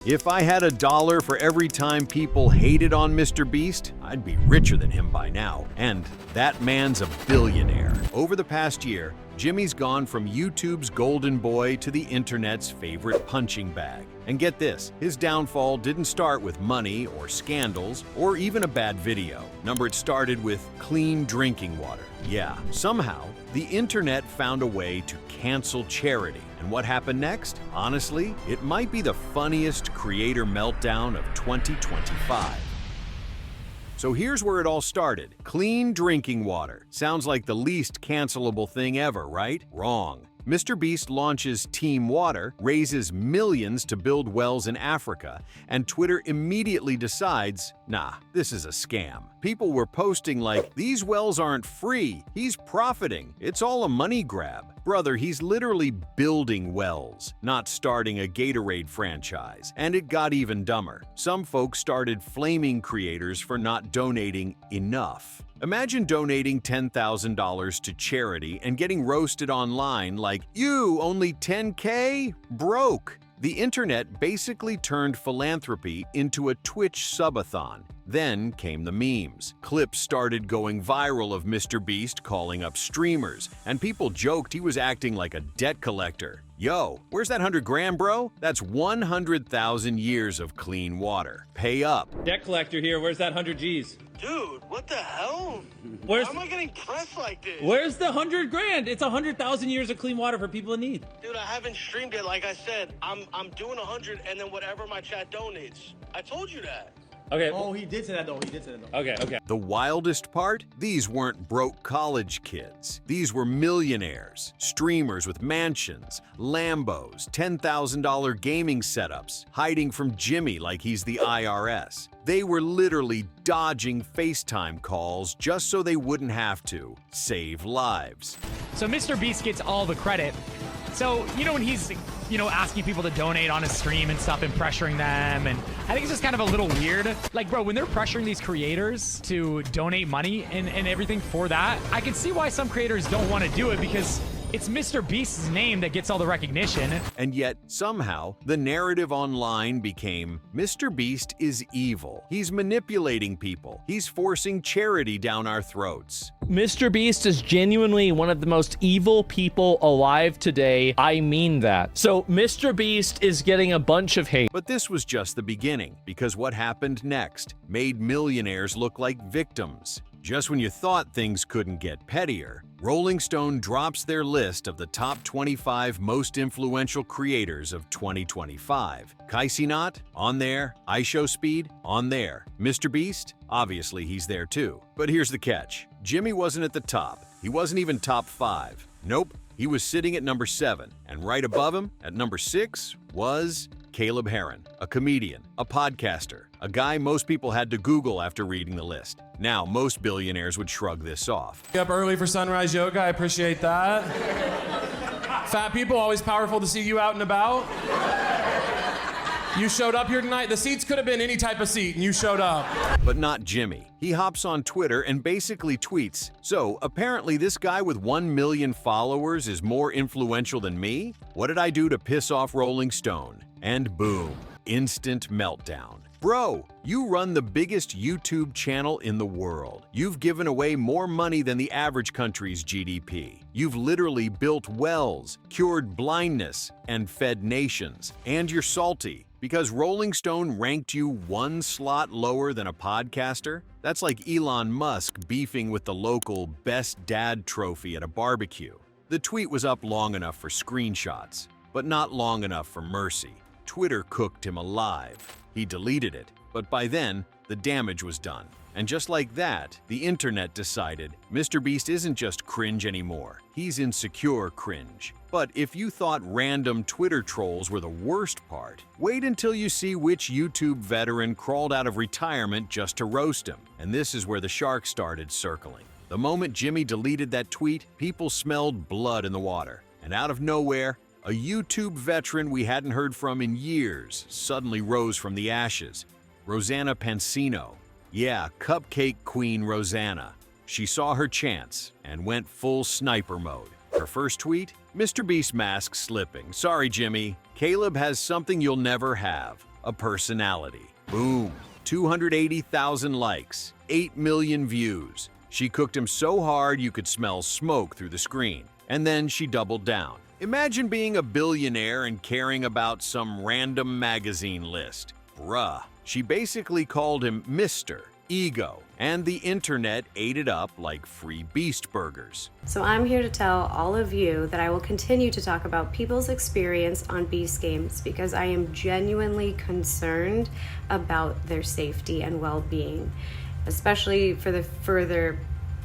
If I had $1 for every time people hated on MrBeast, I'd be richer than him by now. And that man's a billionaire. Over the past year, Jimmy's gone from YouTube's golden boy to the internet's favorite punching bag. And get this, his downfall didn't start with money or scandals or even a bad video. It started with clean drinking water. Yeah, somehow, the internet found a way to cancel charity. And what happened next? Honestly, it might be the funniest creator meltdown of 2025. So here's where it all started. Clean drinking water. Sounds like the least cancelable thing ever, right? Wrong. MrBeast launches Team Water, raises millions to build wells in Africa, and Twitter immediately decides, nah, this is a scam. People were posting like, these wells aren't free, he's profiting, it's all a money grab. Brother, he's literally building wells, not starting a Gatorade franchise. And it got even dumber. Some folks started flaming creators for not donating enough. Imagine donating $10,000 to charity and getting roasted online like, you, only $10K? Broke. The internet basically turned philanthropy into a Twitch subathon. Then came the memes. Clips started going viral of MrBeast calling up streamers, and people joked he was acting like a debt collector. Yo, where's that 100 grand, bro? That's 100,000 years of clean water. Pay up. Debt collector here, where's that 100 G's? Dude, what the hell? Why am I getting pressed like this? Where's the 100 grand? It's 100,000 years of clean water for people in need. Dude, I haven't streamed it. Like I said, I'm doing 100 and then whatever my chat donates. I told you that. Okay. Oh, he did say that though. He did say that though. Okay. The wildest part? These weren't broke college kids. These were millionaires, streamers with mansions, Lambos, $10,000 gaming setups, hiding from Jimmy like he's the IRS. They were literally dodging FaceTime calls just so they wouldn't have to. Save lives. So MrBeast gets all the credit. So, when he's, asking people to donate on his stream and stuff and pressuring them, and I think it's just kind of a little weird. Like, bro, when they're pressuring these creators to donate money and everything for that, I can see why some creators don't want to do it because it's MrBeast's name that gets all the recognition. And yet, somehow, the narrative online became, MrBeast is evil. He's manipulating people. He's forcing charity down our throats. MrBeast is genuinely one of the most evil people alive today. I mean that. So MrBeast is getting a bunch of hate. But this was just the beginning, because what happened next made millionaires look like victims. Just when you thought things couldn't get pettier, Rolling Stone drops their list of the top 25 most influential creators of 2025. Kai Cenat? On there. IShowSpeed? On there. MrBeast? Obviously he's there too. But here's the catch. Jimmy wasn't at the top. He wasn't even top 5. Nope. He was sitting at number 7. And right above him, at number 6, was Caleb Heron, a comedian, a podcaster, a guy most people had to Google after reading the list. Now, most billionaires would shrug this off. Up early for sunrise yoga, I appreciate that. Fat people, always powerful to see you out and about. You showed up here tonight. The seats could have been any type of seat, and you showed up. But not Jimmy. He hops on Twitter and basically tweets, so apparently this guy with 1 million followers is more influential than me? What did I do to piss off Rolling Stone? And boom, instant meltdown. Bro, you run the biggest YouTube channel in the world. You've given away more money than the average country's GDP. You've literally built wells, cured blindness, and fed nations. And you're salty because Rolling Stone ranked you 1 slot lower than a podcaster? That's like Elon Musk beefing with the local Best Dad trophy at a barbecue. The tweet was up long enough for screenshots, but not long enough for mercy. Twitter cooked him alive. He deleted it, but by then, the damage was done. And just like that, the internet decided MrBeast isn't just cringe anymore, he's insecure cringe. But if you thought random Twitter trolls were the worst part, wait until you see which YouTube veteran crawled out of retirement just to roast him. And this is where the shark started circling. The moment Jimmy deleted that tweet, people smelled blood in the water. And out of nowhere, a YouTube veteran we hadn't heard from in years suddenly rose from the ashes. Rosanna Pansino. Yeah, Cupcake Queen Rosanna. She saw her chance and went full sniper mode. Her first tweet? MrBeast mask slipping. Sorry, Jimmy. Caleb has something you'll never have. a personality. Boom. 280,000 likes, 8 million views. She cooked him so hard you could smell smoke through the screen. And then she doubled down. Imagine being a billionaire and caring about some random magazine list. Bruh. She basically called him Mr. Ego, and the internet ate it up like free Beast burgers. So I'm here to tell all of you that I will continue to talk about people's experience on Beast games because I am genuinely concerned about their safety and well-being, especially for the further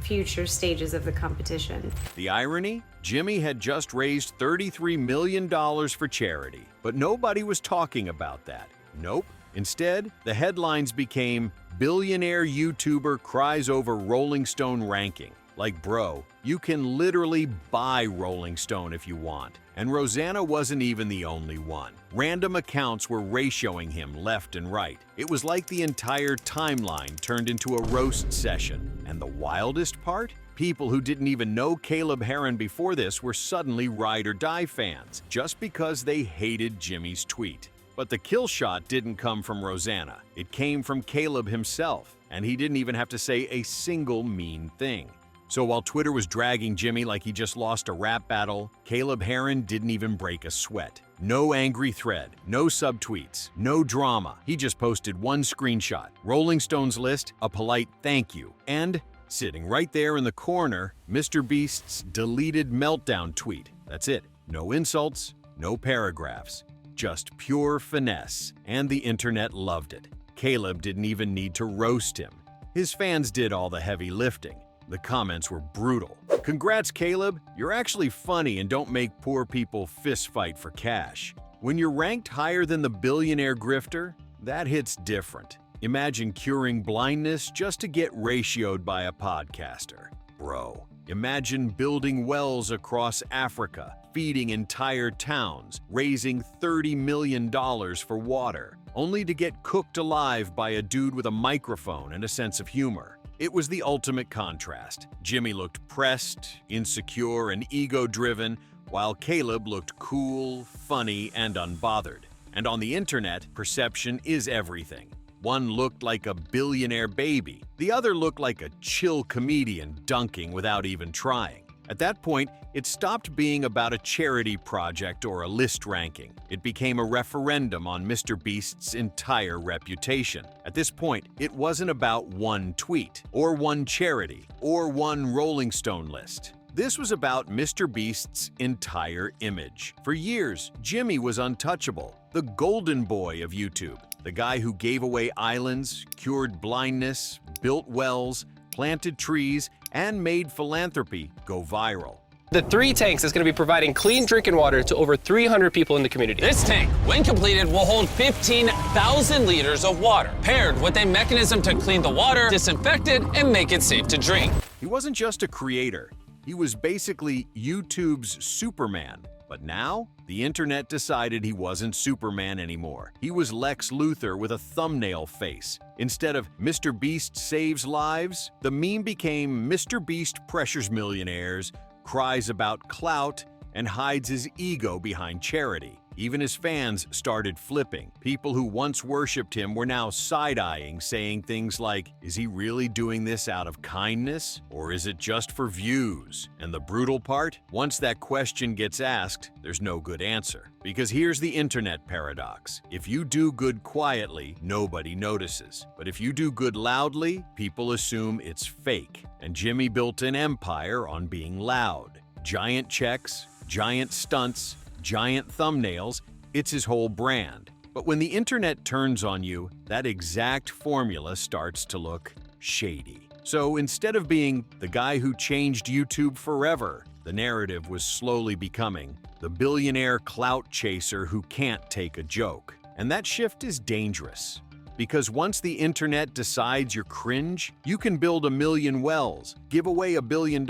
future stages of the competition. The irony? Jimmy had just raised $33 million for charity, but nobody was talking about that. Nope. Instead, the headlines became, "Billionaire YouTuber cries over Rolling Stone ranking." Like, bro, you can literally buy Rolling Stone if you want. And Rosanna wasn't even the only one. Random accounts were ratioing him left and right. It was like the entire timeline turned into a roast session. And the wildest part? People who didn't even know Caleb Heron before this were suddenly ride or die fans, just because they hated Jimmy's tweet. But the kill shot didn't come from Rosanna. It came from Caleb himself, and he didn't even have to say a single mean thing. So while Twitter was dragging Jimmy like he just lost a rap battle, Caleb Heron didn't even break a sweat. No angry thread, no subtweets, no drama. He just posted one screenshot, Rolling Stone's list, a polite thank you, and sitting right there in the corner, MrBeast's deleted meltdown tweet. That's it. No insults, no paragraphs. Just pure finesse, and the internet loved it. Caleb didn't even need to roast him. His fans did all the heavy lifting. The comments were brutal. Congrats, Caleb. You're actually funny and don't make poor people fist fight for cash. When you're ranked higher than the billionaire grifter, that hits different. Imagine curing blindness just to get ratioed by a podcaster. Bro, imagine building wells across Africa, feeding entire towns, raising $30 million for water, only to get cooked alive by a dude with a microphone and a sense of humor. It was the ultimate contrast. Jimmy looked pressed, insecure, and ego-driven, while Caleb looked cool, funny, and unbothered. And on the internet, perception is everything. One looked like a billionaire baby. The other looked like a chill comedian dunking without even trying. At that point, it stopped being about a charity project or a list ranking. It became a referendum on MrBeast's entire reputation. At this point, it wasn't about one tweet, or one charity, or one Rolling Stone list. This was about MrBeast's entire image. For years, Jimmy was untouchable, the golden boy of YouTube, the guy who gave away islands, cured blindness, built wells, planted trees, and made philanthropy go viral. The 3 tanks is going to be providing clean drinking water to over 300 people in the community. This tank, when completed, will hold 15,000 liters of water, paired with a mechanism to clean the water, disinfect it, and make it safe to drink. He wasn't just a creator. He was basically YouTube's Superman. But now, the internet decided he wasn't Superman anymore. He was Lex Luthor with a thumbnail face. Instead of MrBeast saves lives, the meme became MrBeast pressures millionaires, cries about clout, and hides his ego behind charity. Even his fans started flipping. People who once worshipped him were now side-eyeing, saying things like, is he really doing this out of kindness? Or is it just for views? And the brutal part? Once that question gets asked, there's no good answer. Because here's the internet paradox. If you do good quietly, nobody notices. But if you do good loudly, people assume it's fake. And Jimmy built an empire on being loud. Giant checks, giant stunts, giant thumbnails, it's his whole brand. But when the internet turns on you, that exact formula starts to look shady. So instead of being the guy who changed YouTube forever, the narrative was slowly becoming the billionaire clout chaser who can't take a joke. And that shift is dangerous. Because once the internet decides you're cringe, you can build 1 million wells, give away $1 billion,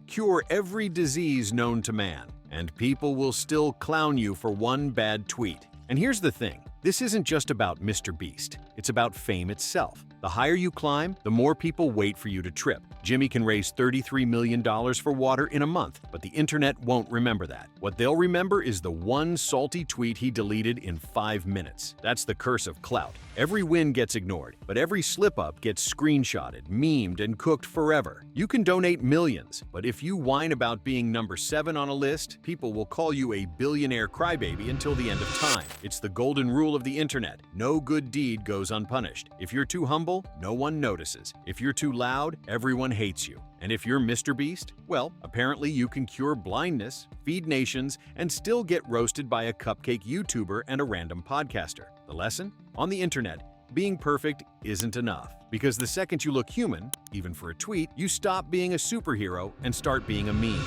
cure every disease known to man, and people will still clown you for one bad tweet. And here's the thing, this isn't just about MrBeast, it's about fame itself. The higher you climb, the more people wait for you to trip. Jimmy can raise $33 million for water in a month, but the internet won't remember that. What they'll remember is the one salty tweet he deleted in 5 minutes. That's the curse of clout. Every win gets ignored, but every slip-up gets screenshotted, memed, and cooked forever. You can donate millions, but if you whine about being number 7 on a list, people will call you a billionaire crybaby until the end of time. It's the golden rule of the internet. No good deed goes unpunished. If you're too humble, no one notices. If you're too loud, everyone hates you. And if you're MrBeast, well, apparently you can cure blindness, feed nations, and still get roasted by a cupcake YouTuber and a random podcaster. The lesson? On the internet, being perfect isn't enough. Because the second you look human, even for a tweet, you stop being a superhero and start being a meme.